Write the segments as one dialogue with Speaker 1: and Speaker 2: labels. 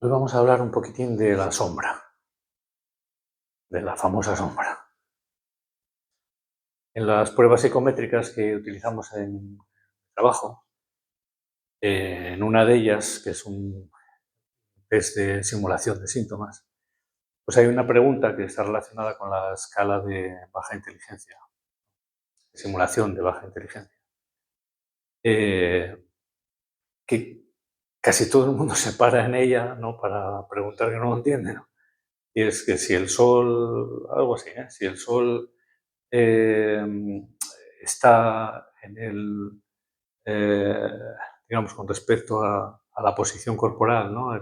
Speaker 1: Hoy vamos a hablar un poquitín de la sombra, de la famosa sombra. En las pruebas psicométricas que utilizamos en trabajo, en una de ellas, que es un test de simulación de síntomas, pues hay una pregunta que está relacionada con la escala de baja inteligencia, de simulación de baja inteligencia, eh, que casi todo el mundo se para en ella, ¿no?, para preguntar que no lo entiende, ¿no? Y es que si el sol, algo así, si el sol eh, está en el, eh, digamos, con respecto a la posición corporal, ¿no?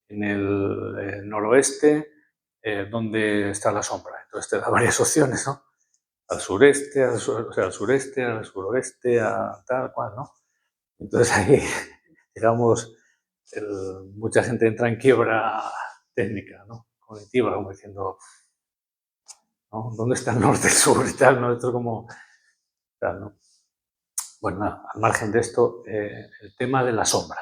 Speaker 1: En el noroeste, ¿dónde está la sombra? Entonces te da varias opciones, ¿no? Al sureste, o sea, al sureste, al suroeste, a tal cual, ¿no? Entonces ahí, digamos, mucha gente entra en quiebra técnica, ¿no?, cognitiva, como diciendo, ¿no?, ¿dónde está el norte, el sur y tal, ¿no? Esto como, tal, ¿no? Bueno, nada, al margen de esto, el tema de la sombra.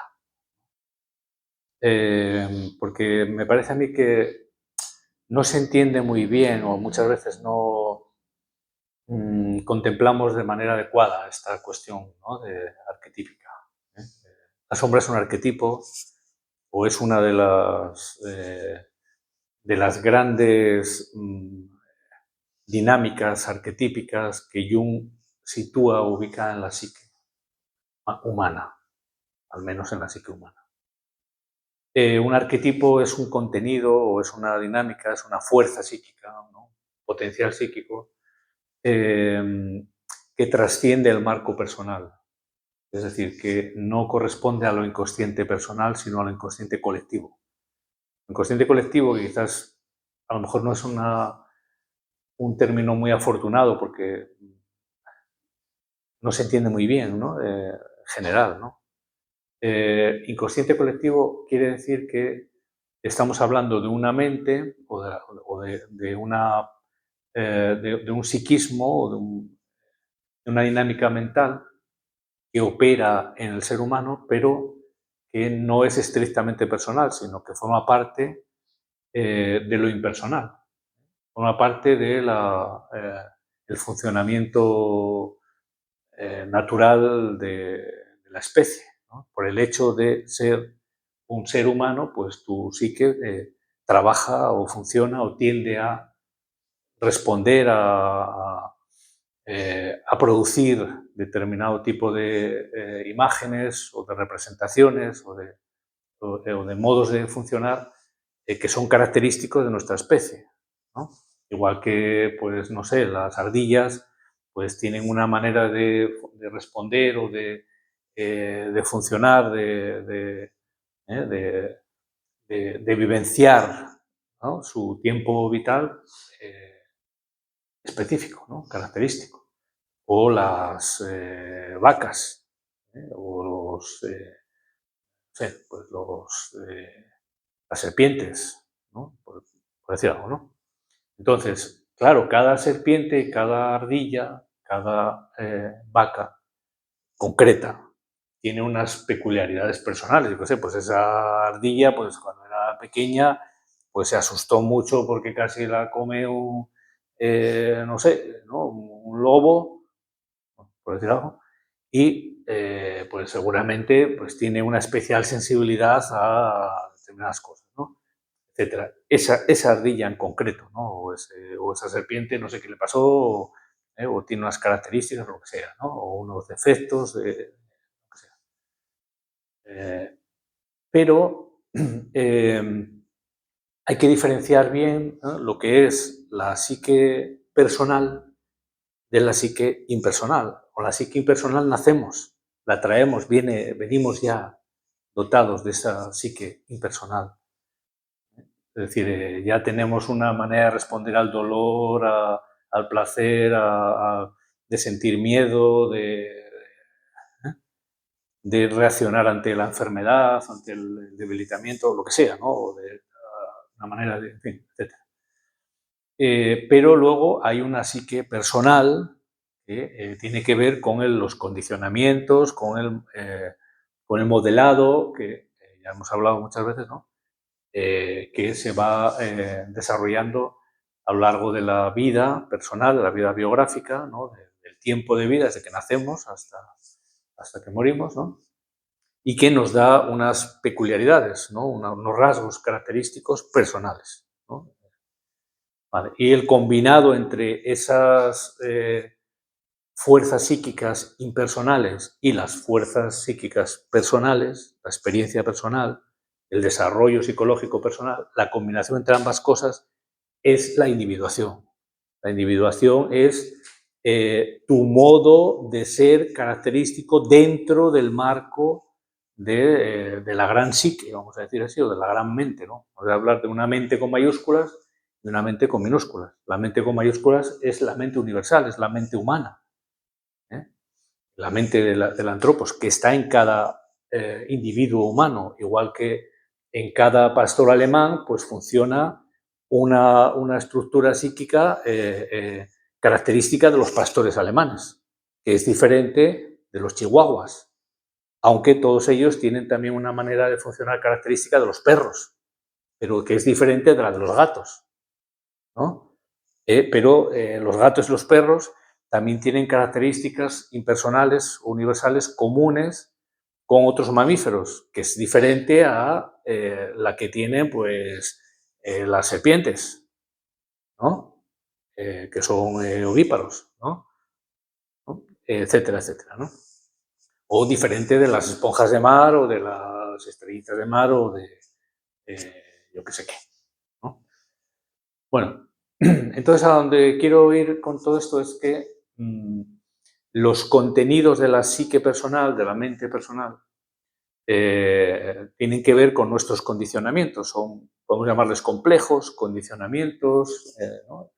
Speaker 1: Porque me parece a mí que no se entiende muy bien o muchas veces no contemplamos de manera adecuada esta cuestión, ¿no?, de arquetípica, ¿eh? La sombra es un arquetipo o es una de las grandes dinámicas arquetípicas que Jung sitúa o ubica en la psique humana, al menos en la psique humana. Un arquetipo es un contenido o es una dinámica, es una fuerza psíquica, ¿no?, potencial psíquico, que trasciende el marco personal. Es decir, que no corresponde a lo inconsciente personal, sino a lo inconsciente colectivo. El inconsciente colectivo, que quizás a lo mejor no es un término muy afortunado porque no se entiende muy bien, ¿no?, en general, ¿no? Inconsciente colectivo quiere decir que estamos hablando de una mente o de un psiquismo o de una dinámica mental que opera en el ser humano, pero que no es estrictamente personal, sino que forma parte de lo impersonal, forma parte del funcionamiento natural de la especie, ¿no? Por el hecho de ser un ser humano, pues tu psique trabaja o funciona o tiende a responder a producir determinado tipo de imágenes o de representaciones o de modos de funcionar que son característicos de nuestra especie, ¿no? Igual que, pues, no sé, las ardillas pues tienen una manera de responder o de funcionar, de vivenciar, ¿no?, su tiempo vital específico, ¿no?, característico. O las vacas, o no sé, pues las serpientes, ¿no?, por decir algo, ¿no? Entonces, claro, cada serpiente, cada ardilla, cada vaca concreta tiene unas peculiaridades personales. Yo qué sé, pues esa ardilla, pues cuando era pequeña, pues se asustó mucho porque casi la come no sé, ¿no?, un lobo, por decir algo, y pues seguramente pues tiene una especial sensibilidad a determinadas cosas, ¿no?, etcétera. Esa ardilla en concreto, ¿no?, o esa serpiente, no sé qué le pasó, o tiene unas características, o lo que sea, ¿no?, o unos defectos, lo que sea. Pero hay que diferenciar bien, ¿no?, lo que es la psique personal de la psique impersonal. Con la psique impersonal nacemos, la traemos, venimos ya dotados de esa psique impersonal. Es decir, ya tenemos una manera de responder al dolor, al placer, de sentir miedo, de reaccionar ante la enfermedad, ante el debilitamiento, lo que sea, ¿no?, o de una manera de, en fin, etc. Pero luego hay una psique personal que tiene que ver con los condicionamientos, con el modelado, que ya hemos hablado muchas veces, ¿no?, que se va desarrollando a lo largo de la vida personal, de la vida biográfica, ¿no? Del tiempo de vida, desde que nacemos hasta que morimos, ¿no? Y que nos da unas peculiaridades, ¿no? Unos rasgos característicos personales, ¿no? Vale. Y el combinado entre esas fuerzas psíquicas impersonales y las fuerzas psíquicas personales, la experiencia personal, el desarrollo psicológico personal, la combinación entre ambas cosas es la individuación. La individuación es tu modo de ser característico dentro del marco de la gran psique, vamos a decir así, o de la gran mente, ¿no? Vamos a hablar de una mente con mayúsculas y una mente con minúsculas. La mente con mayúsculas es la mente universal, es la mente humana. La mente del antropos, que está en cada individuo humano, igual que en cada pastor alemán, pues funciona una estructura psíquica característica de los pastores alemanes, que es diferente de los chihuahuas, aunque todos ellos tienen también una manera de funcionar característica de los perros, pero que es diferente de la de los gatos, ¿no? Pero los gatos y los perros también tienen características impersonales o universales comunes con otros mamíferos, que es diferente a la que tienen pues, las serpientes, ¿no? Que son ovíparos, ¿no? Etcétera, etcétera, ¿no? O diferente de las esponjas de mar o de las estrellitas de mar o de yo qué sé qué, ¿no? Bueno, entonces a donde quiero ir con todo esto es que los contenidos de la psique personal, de la mente personal, tienen que ver con nuestros condicionamientos. Podemos llamarles complejos, condicionamientos, ¿no?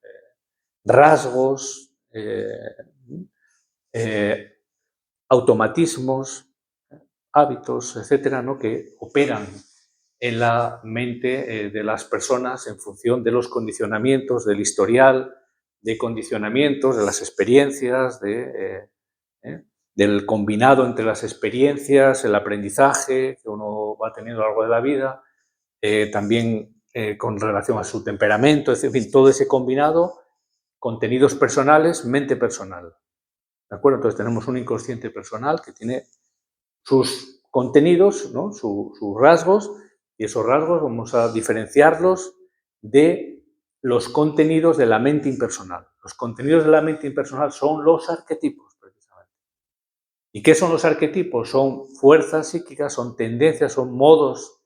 Speaker 1: Rasgos, automatismos, hábitos, etcétera, ¿no? Que operan en la mente de las personas en función de los condicionamientos, del historial de condicionamientos, de las experiencias, del combinado entre las experiencias, el aprendizaje que uno va teniendo a lo largo de la vida, también con relación a su temperamento, en fin, todo ese combinado, contenidos personales, mente personal. ¿De acuerdo? Entonces tenemos un inconsciente personal que tiene sus contenidos, ¿no? Sus rasgos, y esos rasgos vamos a diferenciarlos de los contenidos de la mente impersonal. Los contenidos de la mente impersonal son los arquetipos, precisamente. ¿Y qué son los arquetipos? Son fuerzas psíquicas, son tendencias, son modos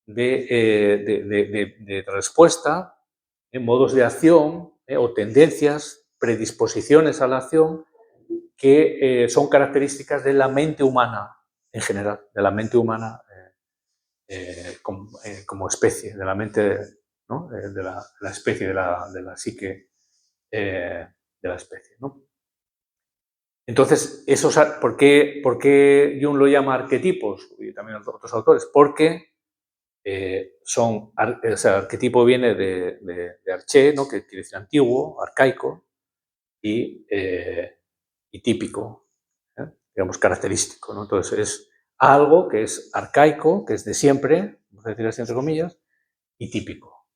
Speaker 1: de respuesta, modos de acción o tendencias, predisposiciones a la acción que son características de la mente humana en general, de la mente humana como especie, de la mente, ¿no? De la especie, de la psique de la especie, ¿no? Entonces, ¿por qué Jung lo llama arquetipos? Y también otros autores. Porque arquetipo viene de arché, ¿no? Que quiere decir antiguo, arcaico, y típico, digamos, característico, ¿no? Entonces, es algo que es arcaico, que es de siempre, vamos a decir así entre comillas, y típico.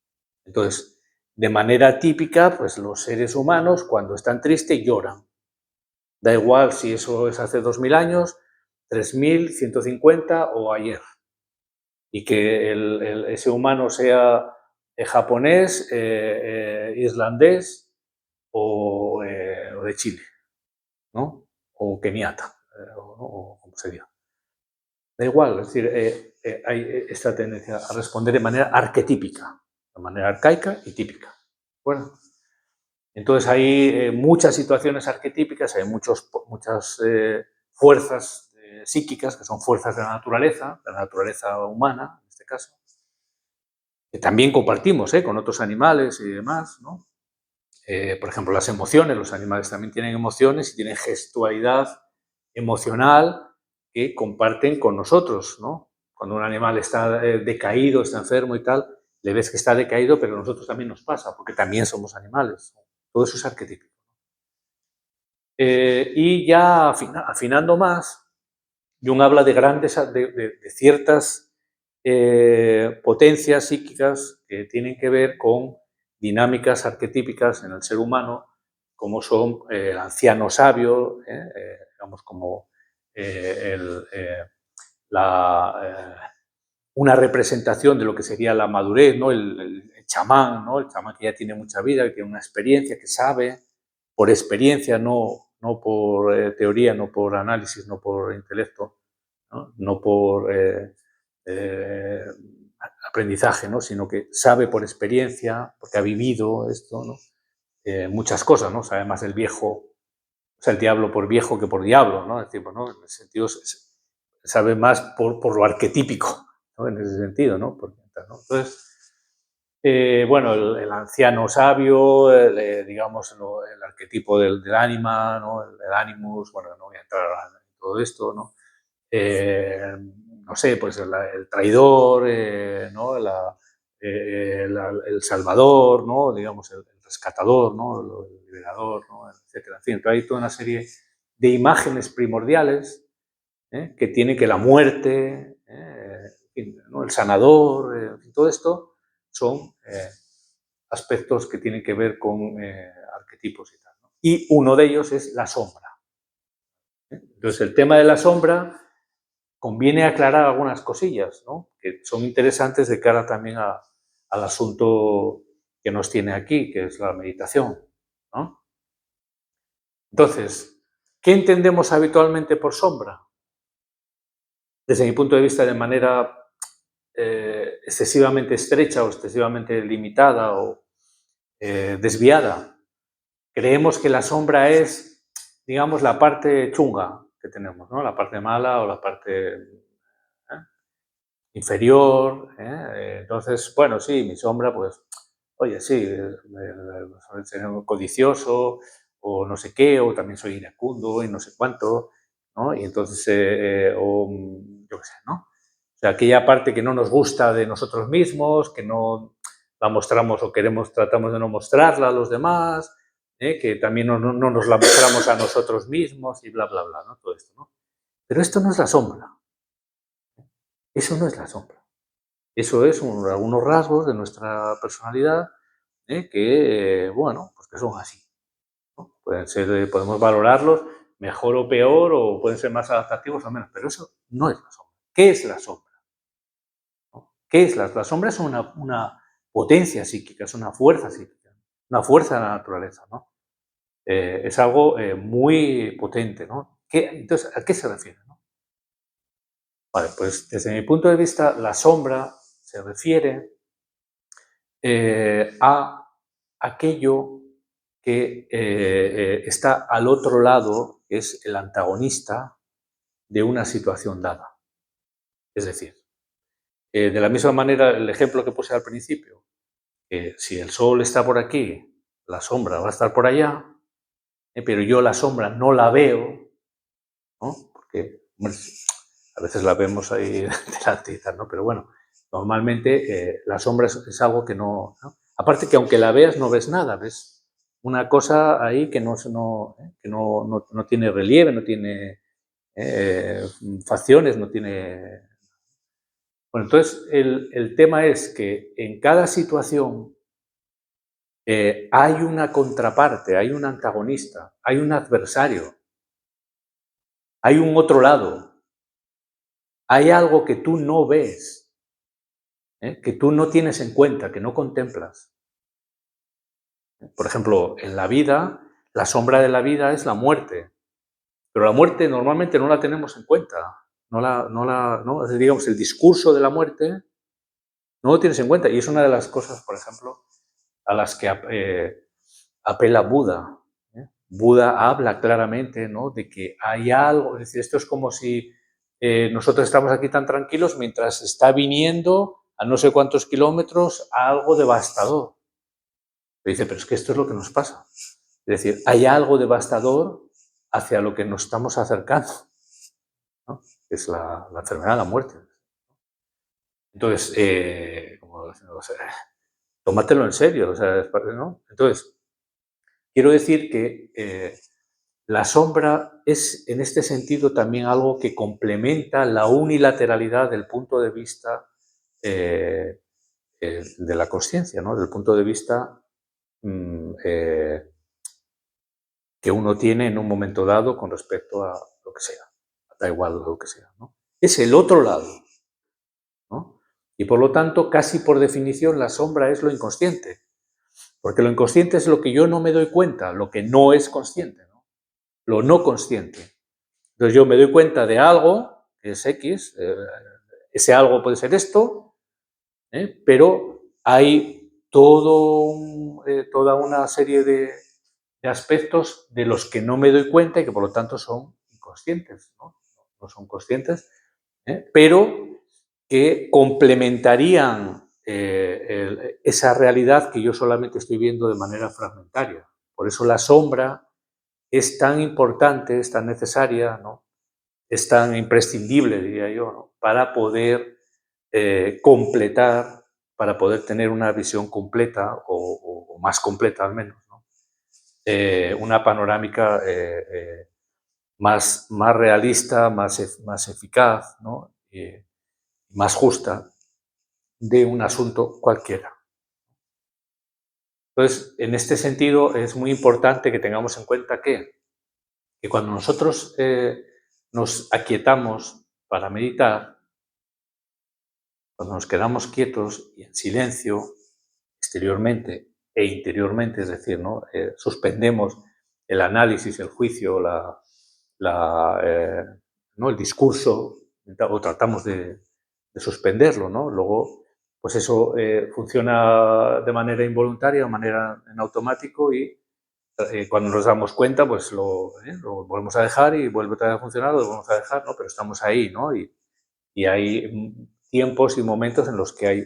Speaker 1: Entonces, de manera típica, pues los seres humanos, cuando están tristes, lloran. Da igual si eso es hace 2000 años, 3000, 150 o ayer. Y que ese humano sea japonés, islandés o de Chile, ¿no? O keniata, o como se diga. Da igual, es decir, hay esta tendencia a responder de manera arquetípica, de manera arcaica y típica. Bueno, entonces hay muchas situaciones arquetípicas, hay muchas fuerzas psíquicas, que son fuerzas de la naturaleza humana, en este caso, que también compartimos con otros animales y demás, ¿no? Por ejemplo, las emociones, los animales también tienen emociones y tienen gestualidad emocional que comparten con nosotros, ¿no? Cuando un animal está decaído, está enfermo y tal, le ves que está decaído, pero a nosotros también nos pasa, porque también somos animales. Todo eso es arquetípico. Y ya afinando más, Jung habla de ciertas potencias psíquicas que tienen que ver con dinámicas arquetípicas en el ser humano, como son el anciano sabio, digamos como una representación de lo que sería la madurez, ¿no? El chamán, ¿no? El chamán que ya tiene mucha vida, que tiene una experiencia, que sabe por experiencia, no por teoría, no por análisis, no por intelecto, no por aprendizaje, ¿no? Sino que sabe por experiencia, porque ha vivido esto, ¿no? Muchas cosas, ¿no? Sabe más el viejo, o sea, el diablo por viejo que por diablo, ¿no? Es decir, ¿no? En el sentido, sabe más por lo arquetípico, ¿no? En ese sentido, ¿no? ¿no? Entonces, bueno, el anciano sabio, digamos, el arquetipo del ánima, ¿no? El animus, bueno, no voy a entrar en todo esto, ¿no? No sé, pues el traidor, ¿no? El salvador, ¿no? Digamos, el rescatador, ¿no? El liberador, ¿no? Etcétera. En fin, hay toda una serie de imágenes primordiales que tiene que la muerte, ¿no? El sanador, todo esto son aspectos que tienen que ver con arquetipos y tal, ¿no? Y uno de ellos es la sombra. Entonces, el tema de la sombra conviene aclarar algunas cosillas, ¿no? Que son interesantes de cara también al asunto que nos tiene aquí, que es la meditación, ¿no? Entonces, ¿qué entendemos habitualmente por sombra? Desde mi punto de vista, de manera excesivamente estrecha o excesivamente limitada o desviada. Creemos que la sombra es, digamos, la parte chunga que tenemos, ¿no? La parte mala o la parte inferior. Entonces, bueno, sí, mi sombra, pues, oye, sí, soy codicioso o no sé qué, o también soy iracundo y no sé cuánto, ¿no? Y entonces, yo qué sé, ¿no? O sea, aquella parte que no nos gusta de nosotros mismos, que no la mostramos o tratamos de no mostrarla a los demás, que también no nos la mostramos a nosotros mismos y bla, bla, bla, ¿no? Todo esto, ¿no? Pero esto no es la sombra. Eso no es la sombra. Eso es algunos rasgos de nuestra personalidad que, bueno, pues que son así, ¿no? Pueden ser, podemos valorarlos mejor o peor, o pueden ser más adaptativos o menos, pero eso no es la sombra. ¿Qué es la sombra? ¿No? ¿Qué es la sombra? Es una potencia psíquica, es una fuerza psíquica, una fuerza de la naturaleza, ¿no? Es algo muy potente, ¿no? Entonces, ¿a qué se refiere? ¿No? Vale, pues desde mi punto de vista, la sombra se refiere a aquello que está al otro lado, que es el antagonista de una situación dada. Es decir, de la misma manera, el ejemplo que puse al principio, que si el sol está por aquí, la sombra va a estar por allá, pero yo la sombra no la veo, ¿no? Porque bueno, a veces la vemos ahí delante y tal, ¿no? Pero bueno, normalmente la sombra es algo que no, ¿no? Aparte que aunque la veas, no ves nada, ves una cosa ahí que no tiene relieve, no tiene facciones, no tiene... Bueno, entonces el tema es que en cada situación hay una contraparte, hay un antagonista, hay un adversario, hay un otro lado, hay algo que tú no ves, que tú no tienes en cuenta, que no contemplas. Por ejemplo, en la vida, la sombra de la vida es la muerte, pero la muerte normalmente no la tenemos en cuenta. ¿No? Digamos, el discurso de la muerte no lo tienes en cuenta, y es una de las cosas, por ejemplo, a las que apela Buda. Buda habla claramente, ¿no?, de que hay algo, es decir, esto es como si nosotros estamos aquí tan tranquilos mientras está viniendo a no sé cuántos kilómetros algo devastador. Pero dice, pero es que esto es lo que nos pasa. Es decir, hay algo devastador hacia lo que nos estamos acercando, ¿no? Es la enfermedad, la muerte. Entonces, tómatelo en serio, o sea, ¿no? Entonces, quiero decir que la sombra es, en este sentido, también algo que complementa la unilateralidad del punto de vista de la consciencia, ¿no? Desde el punto de vista que uno tiene en un momento dado con respecto a lo que sea, da igual lo que sea, ¿no? Es el otro lado, ¿no? Y por lo tanto, casi por definición, la sombra es lo inconsciente, porque lo inconsciente es lo que yo no me doy cuenta, lo que no es consciente, ¿no? Lo no consciente. Entonces yo me doy cuenta de algo, que es X, ese algo puede ser esto, pero hay toda una serie de aspectos de los que no me doy cuenta y que por lo tanto son inconscientes, ¿no? No son conscientes, pero que complementarían esa realidad que yo solamente estoy viendo de manera fragmentaria. Por eso la sombra es tan importante, es tan necesaria, ¿no? Es tan imprescindible, diría yo, ¿no? Para poder completar, para poder tener una visión completa o más completa al menos, ¿no? Una panorámica más realista, más eficaz, ¿no? Más justa de un asunto cualquiera. Entonces, en este sentido, es muy importante que tengamos en cuenta que cuando nosotros nos aquietamos para meditar, cuando nos quedamos quietos y en silencio, exteriormente e interiormente, es decir, ¿no? Suspendemos el análisis, el juicio, ¿no? El discurso, o tratamos de suspenderlo, ¿no? Luego, pues eso funciona de manera involuntaria, de manera en automático y cuando nos damos cuenta, pues lo volvemos a dejar y vuelve otra vez a funcionar, lo volvemos a dejar, ¿no? Pero estamos ahí, ¿no? Y hay tiempos y momentos en los que hay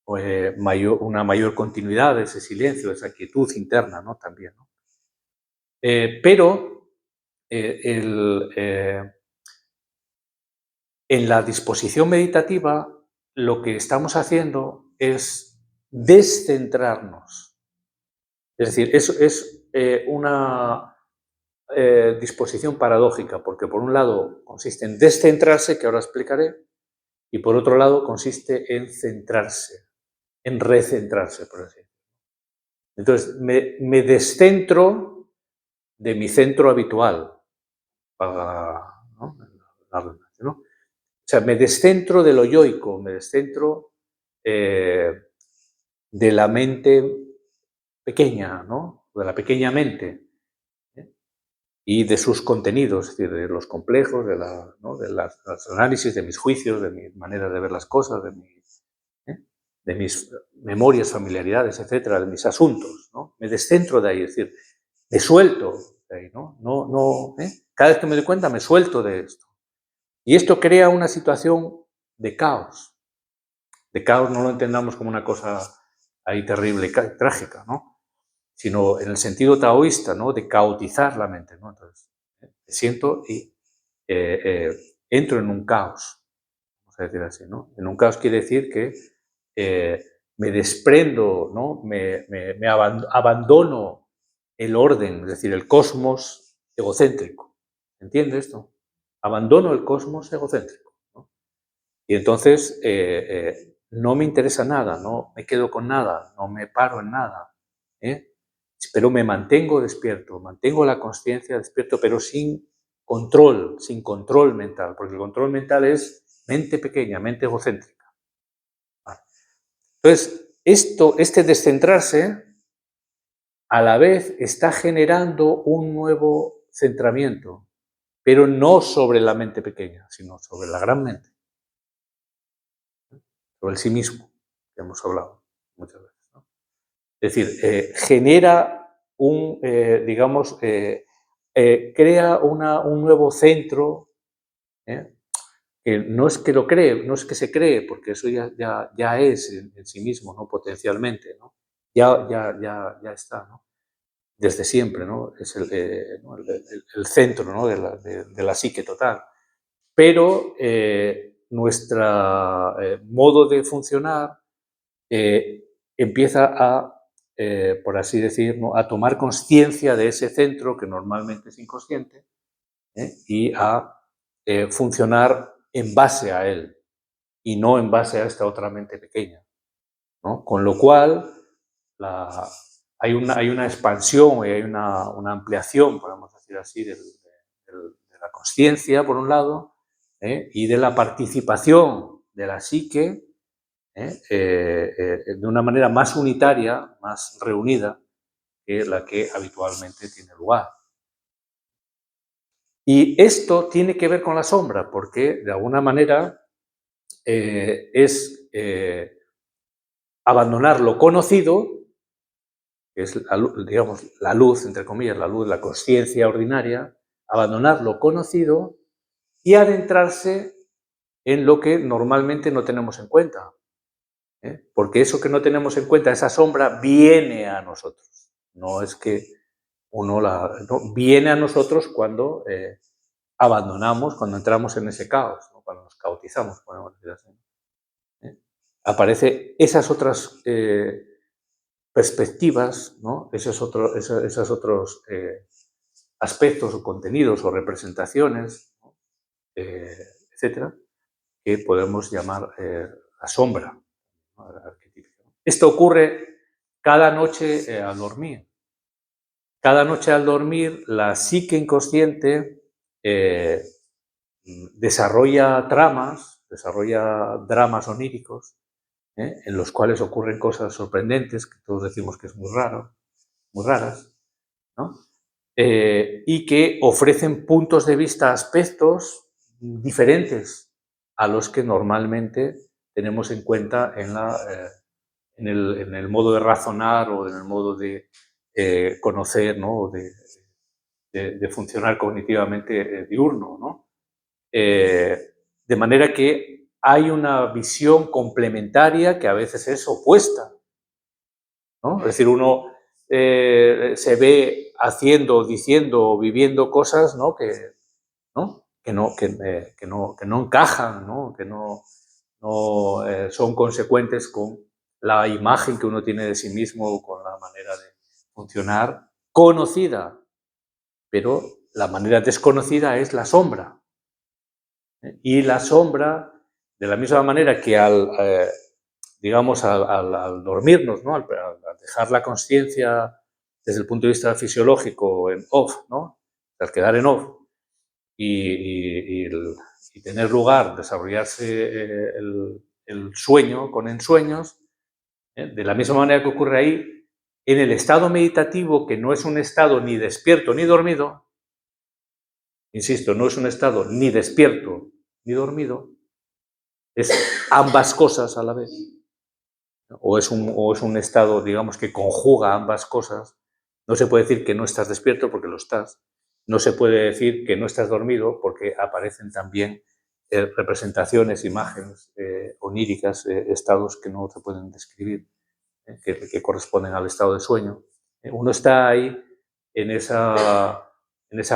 Speaker 1: una mayor continuidad de ese silencio, de esa quietud interna, ¿no? También, ¿no? Pero en la disposición meditativa lo que estamos haciendo es descentrarnos. Es decir, es una disposición paradójica, porque por un lado consiste en descentrarse, que ahora explicaré, y por otro lado consiste en centrarse, en recentrarse, por así decirlo. Entonces, me descentro de mi centro habitual, ¿no? La redundancia, ¿no? O sea, me descentro de lo yoico, me descentro de la mente pequeña, ¿no? De la pequeña mente, y de sus contenidos, es decir, de los complejos, ¿no? de los análisis, de mis juicios, de mi manera de ver las cosas, de mis memorias, familiaridades, etcétera, de mis asuntos, ¿no? Me descentro de ahí, es decir, me suelto de ahí, ¿no? Cada vez que me doy cuenta me suelto de esto. Y esto crea una situación de caos. De caos no lo entendamos como una cosa ahí terrible, trágica, ¿no? Sino en el sentido taoísta, ¿no? De caotizar la mente, ¿no? Entonces, me siento y entro en un caos, vamos a decir así, ¿no? En un caos quiere decir que me desprendo, ¿no? Me abandono el orden, es decir, el cosmos egocéntrico. ¿Entiende esto? Abandono el cosmos egocéntrico, ¿no? Y entonces no me interesa nada, no me quedo con nada, no me paro en nada, pero me mantengo despierto, mantengo la conciencia despierto, pero sin control mental, porque el control mental es mente pequeña, mente egocéntrica. Vale. Entonces, este descentrarse a la vez está generando un nuevo centramiento, pero no sobre la mente pequeña, sino sobre la gran mente, sobre el sí mismo, que hemos hablado muchas veces, ¿no? Es decir, genera digamos, crea un nuevo centro, que no es que lo cree, no es que se cree, porque eso ya es en sí mismo, ¿no? Potencialmente, ¿no? Ya está, ¿no? Desde siempre, ¿no? Es ¿no? el centro, ¿no? de la psique total. Pero nuestro modo de funcionar empieza a, por así decir, ¿no? A tomar conciencia de ese centro que normalmente es inconsciente y a funcionar en base a él. y no en base a esta otra mente pequeña, ¿no? Con lo cual, hay una expansión y hay una ampliación, podemos decir así, de la consciencia, por un lado, y de la participación de la psique, de una manera más unitaria, más reunida, que la que habitualmente tiene lugar. Y esto tiene que ver con la sombra, porque de alguna manera es abandonar lo conocido, que es digamos, la luz, entre comillas, la luz, la conciencia ordinaria, abandonar lo conocido y adentrarse en lo que normalmente no tenemos en cuenta. Porque eso que no tenemos en cuenta, esa sombra, viene a nosotros. No es que uno no, viene a nosotros cuando abandonamos, cuando entramos en ese caos, ¿no? Cuando nos caotizamos, podemos decir así. Aparece esas otras perspectivas, ¿no? Esos otros aspectos o contenidos o representaciones, ¿no? Etcétera, que podemos llamar la sombra, ¿no? Esto ocurre cada noche al dormir. Cada noche al dormir, la psique inconsciente desarrolla dramas oníricos, en los cuales ocurren cosas sorprendentes, que todos decimos que es muy raro, muy raras, ¿no? Y que ofrecen puntos de vista, aspectos diferentes a los que normalmente tenemos en cuenta en el modo de razonar o en el modo de conocer, ¿no? De funcionar cognitivamente diurno, ¿no? De manera que hay una visión complementaria que a veces es opuesta, ¿no? Es decir, uno se ve haciendo, diciendo o viviendo cosas, ¿no? Que no encajan, ¿no? Que no son consecuentes con la imagen que uno tiene de sí mismo o con la manera de funcionar conocida, pero la manera desconocida es la sombra. Y la sombra, de la misma manera que digamos, al dormirnos, ¿no? Al dejar la conciencia desde el punto de vista fisiológico en off, ¿no? Al quedar en off y tener lugar, desarrollarse el sueño con ensueños, de la misma manera que ocurre ahí, en el estado meditativo, que no es un estado ni despierto ni dormido, insisto, no es un estado ni despierto ni dormido, es ambas cosas a la vez. O es un estado, digamos, que conjuga ambas cosas. No se puede decir que no estás despierto porque lo estás. No se puede decir que no estás dormido porque aparecen también representaciones, imágenes oníricas, estados que no se pueden describir, que corresponden al estado de sueño. Uno está ahí en esa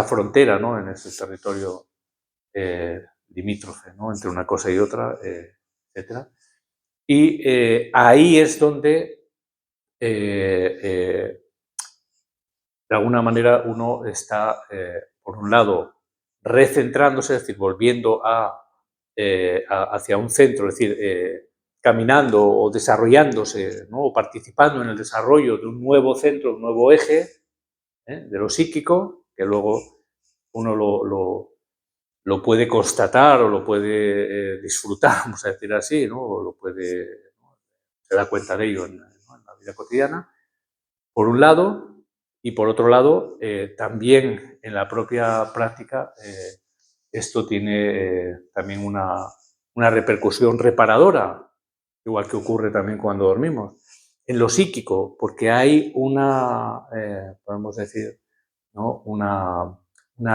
Speaker 1: frontera, ¿no? En ese territorio limítrofe, ¿no? Entre una cosa y otra, etcétera. Y ahí es donde, de alguna manera, uno está, por un lado, recentrándose, es decir, volviendo hacia un centro, es decir, caminando o desarrollándose, ¿no? O participando en el desarrollo de un nuevo centro, un nuevo eje de lo psíquico, que luego uno lo puede constatar o lo puede disfrutar, vamos a decir así, ¿no? O se da cuenta de ello en la vida cotidiana, por un lado, y por otro lado, también en la propia práctica, esto tiene también una repercusión reparadora, igual que ocurre también cuando dormimos, en lo psíquico, porque hay podemos decir, ¿no? una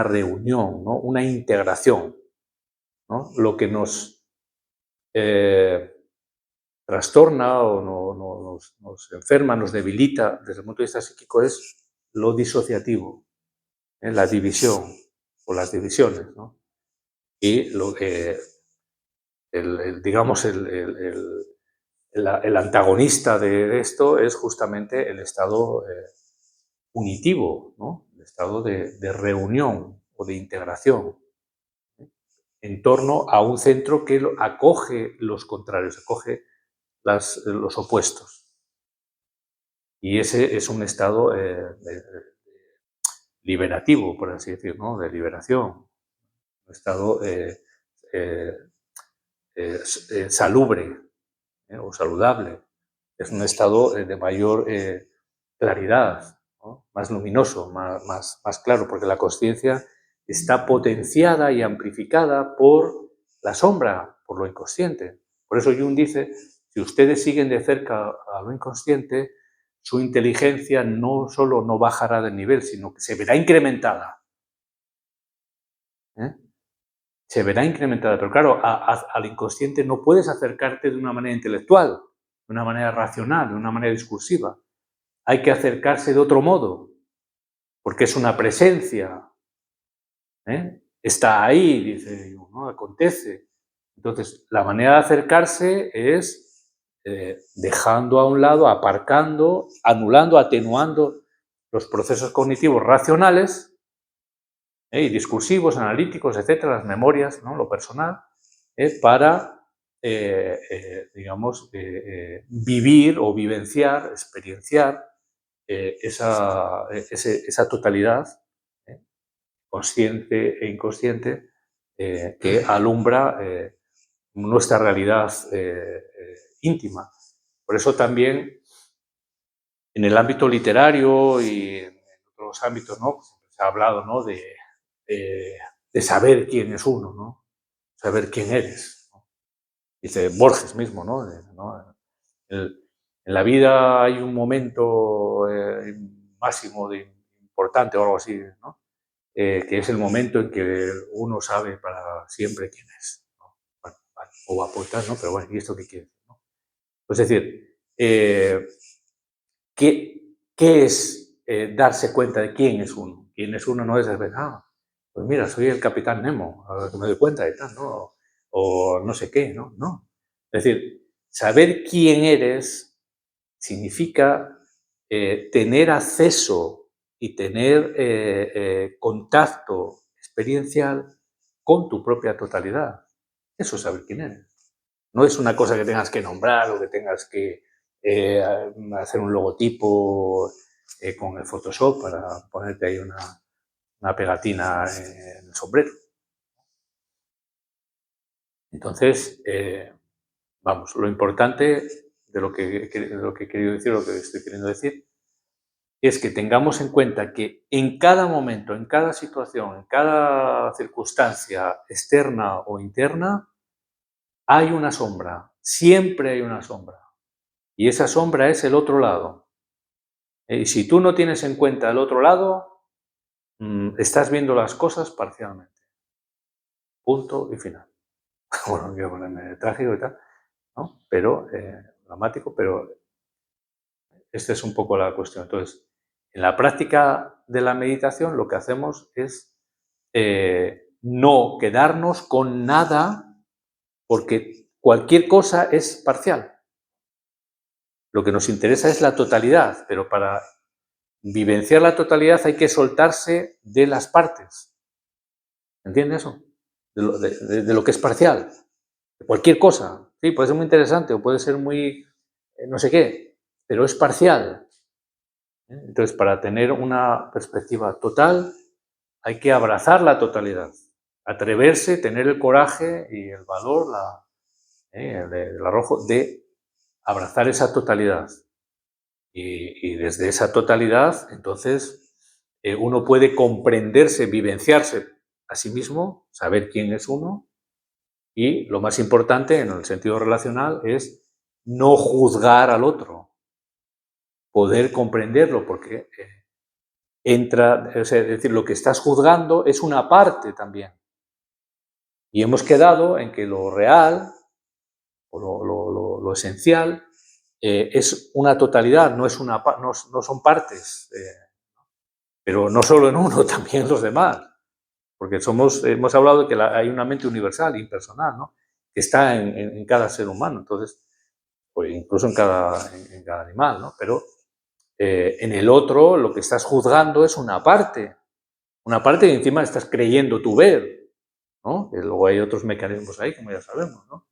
Speaker 1: reunión, ¿no? Una integración, ¿no? Lo que nos trastorna o nos enferma, nos debilita desde el punto de vista psíquico es lo disociativo, la división o las divisiones, ¿no? Y digamos, el antagonista de esto es justamente el estado unitivo, ¿no? El estado de reunión o de integración. en torno a un centro que acoge los contrarios, acoge los opuestos. Y ese es un estado liberativo, por así decirlo, ¿no? De liberación, un estado salubre, o saludable. Es un estado de mayor claridad, ¿no? Más luminoso, más claro, porque la consciencia está potenciada y amplificada por la sombra, por lo inconsciente. Por eso Jung dice, si ustedes siguen de cerca a lo inconsciente, su inteligencia no solo no bajará de nivel, sino que se verá incrementada. ¿Eh? Se verá incrementada, pero claro, al inconsciente no puedes acercarte de una manera intelectual, de una manera racional, de una manera discursiva. Hay que acercarse de otro modo, porque es una presencia, ¿eh? Está ahí, dice, ¿no? Acontece. Entonces, la manera de acercarse es dejando a un lado, aparcando, anulando, atenuando los procesos cognitivos racionales y discursivos, analíticos, etcétera, las memorias, ¿no? Lo personal, para, digamos, vivir o vivenciar, experienciar esa totalidad consciente e inconsciente que alumbra nuestra realidad íntima. Por eso también en el ámbito literario y en otros ámbitos, ¿no? Se ha hablado, ¿no? de saber quién es uno, ¿no? Saber quién eres, ¿no? Dice Borges mismo, ¿no? En la vida hay un momento máximo de importante o algo así, ¿no? Que es el momento en que uno sabe para siempre quién es, ¿no? Bueno, vale, o va a apuntar, ¿no? Pero bueno, ¿y esto qué quiere decir, no? Es decir, ¿qué es darse cuenta de quién es uno? Quién es uno no es decir, pues mira, soy el capitán Nemo, a ver que me doy cuenta y tal, ¿no? O no sé qué, ¿no? No. Es decir, saber quién eres significa tener acceso y tener contacto experiencial con tu propia totalidad. Eso es saber quién eres. No es una cosa que tengas que nombrar o que tengas que hacer un logotipo con el Photoshop para ponerte ahí una pegatina en el sombrero. Entonces, vamos, lo importante de lo que he querido decir, lo que estoy queriendo decir, es que tengamos en cuenta que en cada momento, en cada situación, en cada circunstancia externa o interna, hay una sombra, siempre hay una sombra. Y esa sombra es el otro lado. Y si tú no tienes en cuenta el otro lado, estás viendo las cosas parcialmente. Punto y final. Bueno, no quiero ponerme trágico y tal, ¿no? Pero dramático, pero esta es un poco la cuestión. Entonces, en la práctica de la meditación lo que hacemos es no quedarnos con nada, porque cualquier cosa es parcial. Lo que nos interesa es la totalidad, pero para vivenciar la totalidad hay que soltarse de las partes. ¿Entiendes eso? De lo que es parcial. De cualquier cosa. Sí, puede ser muy interesante o puede ser muy no sé qué, pero es parcial. Entonces, para tener una perspectiva total, hay que abrazar la totalidad, atreverse, tener el coraje y el valor, el arrojo de abrazar esa totalidad. Y desde esa totalidad, entonces, uno puede comprenderse, vivenciarse a sí mismo, saber quién es uno, y lo más importante en el sentido relacional es no juzgar al otro, poder comprenderlo, porque entra, es decir, lo que estás juzgando es una parte también. Y hemos quedado en que lo real, o lo esencial, es una totalidad, no son partes. Pero no solo en uno, también en los demás. Porque hemos hablado de que hay una mente universal, impersonal, ¿no? Que está en cada ser humano. Entonces, pues incluso en cada animal, ¿no? Pero en el otro lo que estás juzgando es una parte que encima estás creyendo tú ver. ¿no? Y luego hay otros mecanismos ahí, como ya sabemos, ¿no?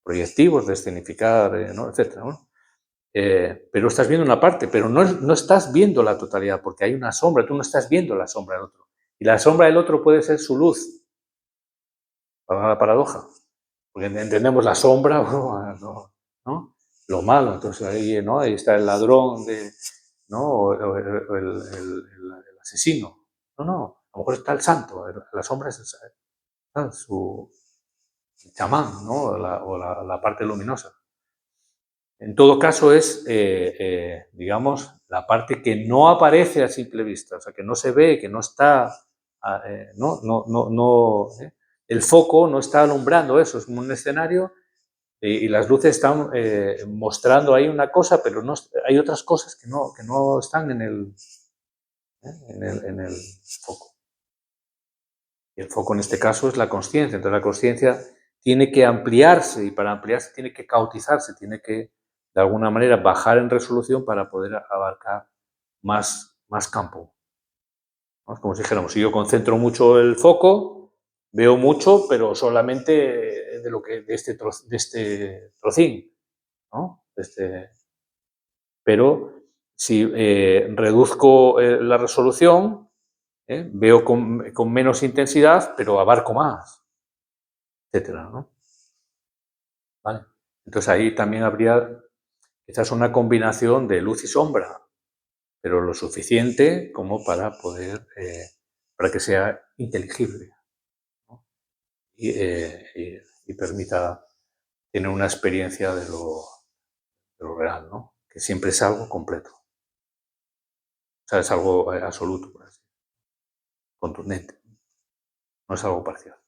Speaker 1: Proyectivos, de escenificar, ¿no? Etcétera, ¿no? Pero estás viendo una parte, pero no estás viendo la totalidad, porque hay una sombra, tú no estás viendo la sombra del otro. Y la sombra del otro puede ser su luz, para la paradoja, porque entendemos la sombra, ¿no? Lo malo, entonces ahí, ¿no? Ahí está el ladrón, ¿no? O el asesino. No, a lo mejor está el santo, la sombra es su chamán, ¿no? O la parte luminosa. En todo caso es, digamos, la parte que no aparece a simple vista, o sea, que no se ve, que no está, el foco no está alumbrando eso, es como un escenario y las luces están mostrando ahí una cosa, pero no, hay otras cosas que no están en el foco. Y el foco en este caso es la consciencia, entonces la consciencia tiene que ampliarse y para ampliarse tiene que cautizarse, tiene que de alguna manera bajar en resolución para poder abarcar más campo, ¿no? Es como si dijéramos, si yo concentro mucho el foco, veo mucho, pero solamente de este trocín, ¿no? Pero si reduzco la resolución, veo con menos intensidad, pero abarco más, etcétera, ¿no? ¿Vale? Entonces ahí también habría quizás una combinación de luz y sombra, pero lo suficiente como para poder, para que sea inteligible, ¿no? y permita tener una experiencia de lo real, ¿no? Que siempre es algo completo, o sea, es algo absoluto, por así, contundente, no es algo parcial.